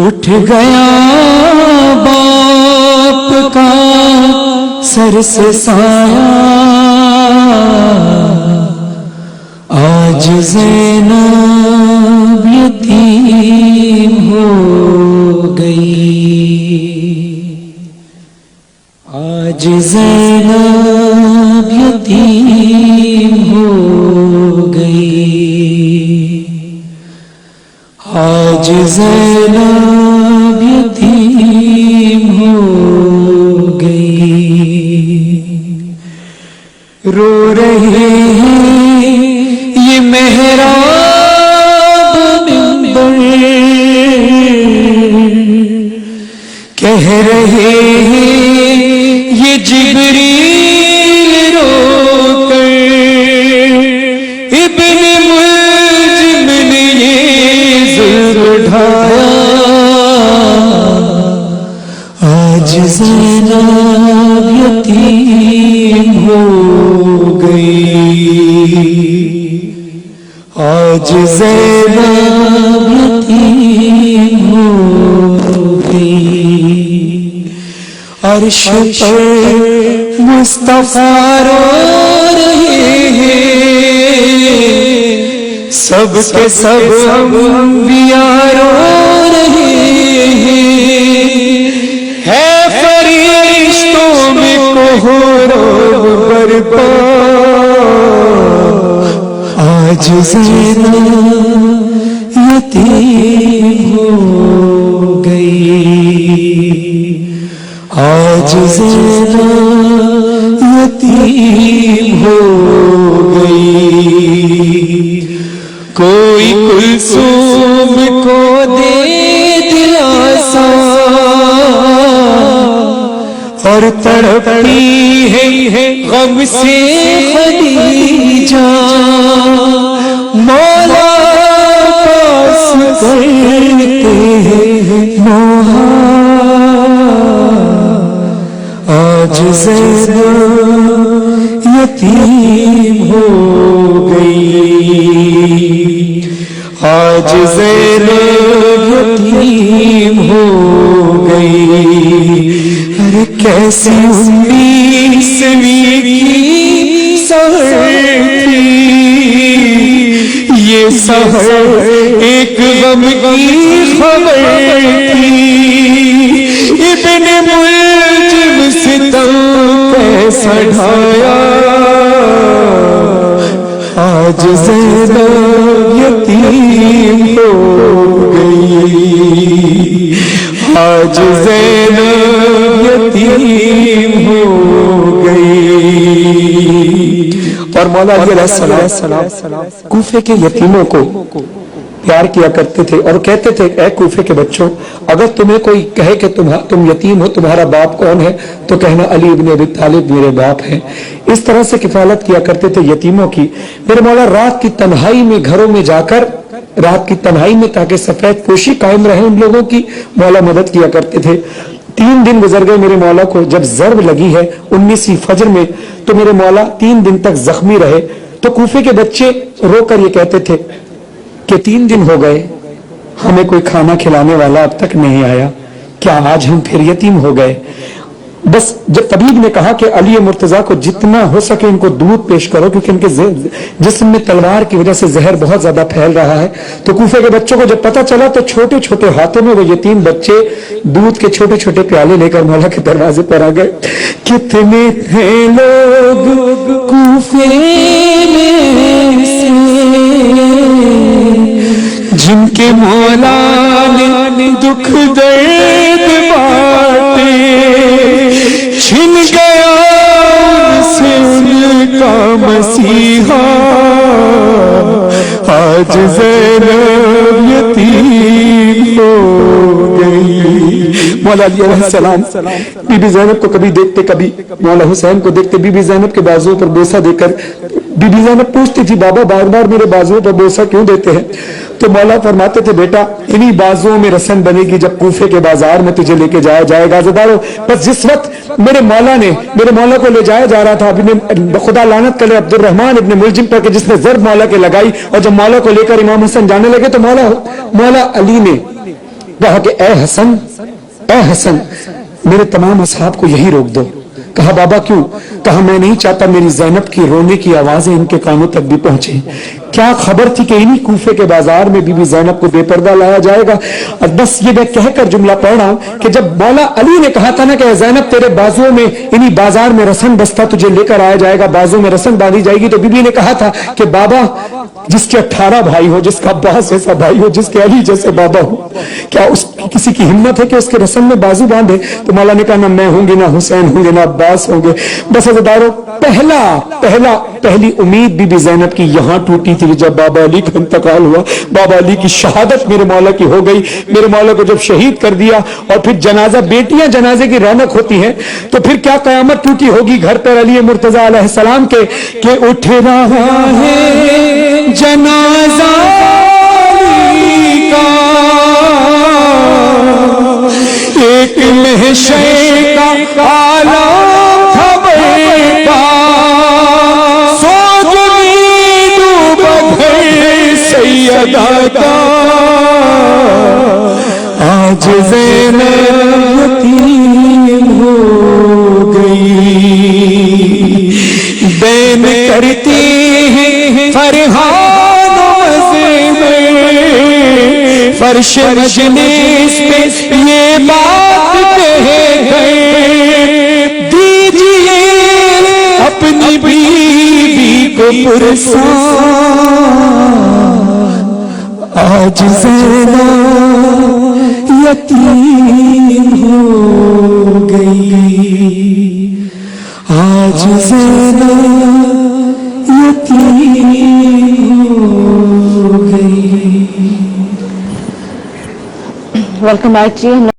اٹھ گیا باپ کا سر سے سایہ، آج زینب یتیم ہو گئی، آج زینب یتیم ہو گئی، آج زینب یتیم ہو گئی، رو رہے ہیں یہ محراب منبر، کہہ رہے ہیں یہ جبریل رو کر، ابن ملجم نے یہ ظلم اٹھایا، آج زینب یتیم ہو گئی، آج زینب یتیم ہو گئی، عرش پر مصطفیٰ رو رہے ہیں، سب کے سب انبیاء رو رہے ہیں، ہے فرشتوں میں کوہرام برپا، آج زینب یتیم ہو گئی، آج زینب یتیم ہو گئی، کوئی کلثوم کو دے دلاسا، اور تڑپتی ہے غم سے خدیجہ، مولا پاس کرتے ہیں نوحہ، آج زینب یتیم ہو گئی، آج زینب یتیم ہو گئی، ارے کیسی 19ویں کی سحر تھی یہ، سحر ایک غم کی خبر تھی، ابن ملجم ستم کیسا ڈھایا، آج زینب یتیم ہو گئی، آج زینب یتیم ہو گئی، اور مولا علی علیہ السلام کوفے کے یتیموں کو پیار کیا کرتے تھے اور کہتے تھے اے کوفے کے بچوں، اگر تمہیں کوئی کہے کہ تم یتیم ہو، تمہارا باپ کون ہے، تو کہنا علی ابن ابی طالب میرے باپ ہیں۔ اس طرح سے کفالت کیا کرتے تھے یتیموں کی۔ میرے مولا رات کی تنہائی میں گھروں میں جا کر، رات کی تنہائی میں تاکہ سفید پوشی قائم رہے ان لوگوں کی، مولا مدد کیا کرتے تھے۔ 3 دن گزر گئے میرے مولا کو، جب ضرب لگی ہے 19ویں فجر میں تو میرے مولا 3 دن تک زخمی رہے، تو کوفے کے بچے رو کر یہ کہتے تھے کہ 3 دن ہو گئے ہمیں کوئی کھانا کھلانے والا اب تک نہیں آیا، کیا آج ہم پھر یتیم ہو گئے؟ بس جب طبیب نے کہا کہ علی مرتضیٰ کو جتنا ہو سکے ان کو دودھ پیش کرو، کیونکہ ان کے جسم میں تلوار کی وجہ سے زہر بہت زیادہ پھیل رہا ہے، تو کوفے کے بچوں کو جب پتہ چلا تو چھوٹے چھوٹے ہاتھوں میں وہ یتیم بچے دودھ کے چھوٹے چھوٹے پیالے لے کر مولا کے دروازے پر آ گئے۔ کتنے تھے لوگ کوفے میں سے جن کے مولا نے دکھ درد بانٹے، چھن گیا ان سے ان کا مسیحا، آج زینب یتیم ہو گئی۔ مولا علی علیہ السلام بی بی زینب کو کبھی دیکھتے، کبھی مولا حسین کو دیکھتے، بی بی زینب کے بازوؤں پر بوسہ دے کر بی بی زینب پوچھتی تھی بابا بار بار میرے بازوؤں پر بوسہ کیوں دیتے ہیں؟ تو مولا فرماتے تھے بیٹا انہی بازوؤں میں رسن بنے گی جب کوفے کے بازار میں تجھے لے کے جایا جائے گا۔ عزیزدارو، بس جس وقت میرے مولا کو لے جایا جا رہا تھا، خدا لعنت کرے عبد الرحمن ابن ملجم پر کہ جس نے ضرب مولا کے لگائی، اور جب مولا کو لے کر امام حسن جانے لگے تو مولا علی نے کہا کہ اے حسن میرے تمام اصحاب کو یہی روک دو. کہا بابا کیوں؟ کہا میں نہیں چاہتا میری زینب کی رونے کی آوازیں ان کے کانوں تک بھی پہنچے. کیا خبر تھی کہ انہی کوفے کے بازار میں بی بی زینب کو بے پردہ لایا جائے گا. اور بس یہ میں کہہ کر جملہ پڑھ رہا ہوں کہ جب مولا علی نے کہا تھا نا کہ زینب تیرے بازوؤں میں انہی بازار میں رسن بستہ تجھے لے کر آیا جائے گا, بازو میں رسن باندھی جائے گی, تو بی بی نے کہا تھا کہ بابا جس کے 18 بھائی ہو, جس کا عباس جیسا بھائی ہو, جس کے علی جیسے بابا ہو, کیا اس کسی کی ہمت ہے کہ اس کے رسن میں بازو باندھے؟ تو مولا نے کہا نہ میں ہوں گی, نہ حسین ہوں گے, نہ عباس ہوں گے. بس عزیزدارو پہلی امید بی بی زینب کی یہاں ٹوٹی تھی جب بابا علی کا انتقال ہوا. بابا علی کی شہادت میرے مولا کی ہو گئی. میرے مولا کو جب شہید کر دیا اور پھر جنازہ, بیٹیاں جنازے کی رونق ہوتی ہیں, تو پھر کیا قیامت ٹوٹی ہوگی گھر پر علی مرتضیٰ علیہ السلام کے کہ اٹھ رہا ہے جنازہ علی کا, ایک محشر کا عالم تھا بیٹا, سوچ ڈوب گئے سیدہ کا, آج زینب یتیم ہو گئی. بین کرتی ہیں فرحان فرش مجلس پہ یہ بات کہہ گئے, دیجئے اپنی بیوی کو پرسان, آج زینب یتیم ہو گئی, آج زینب یتیم ہو گئی. Welcome back to you.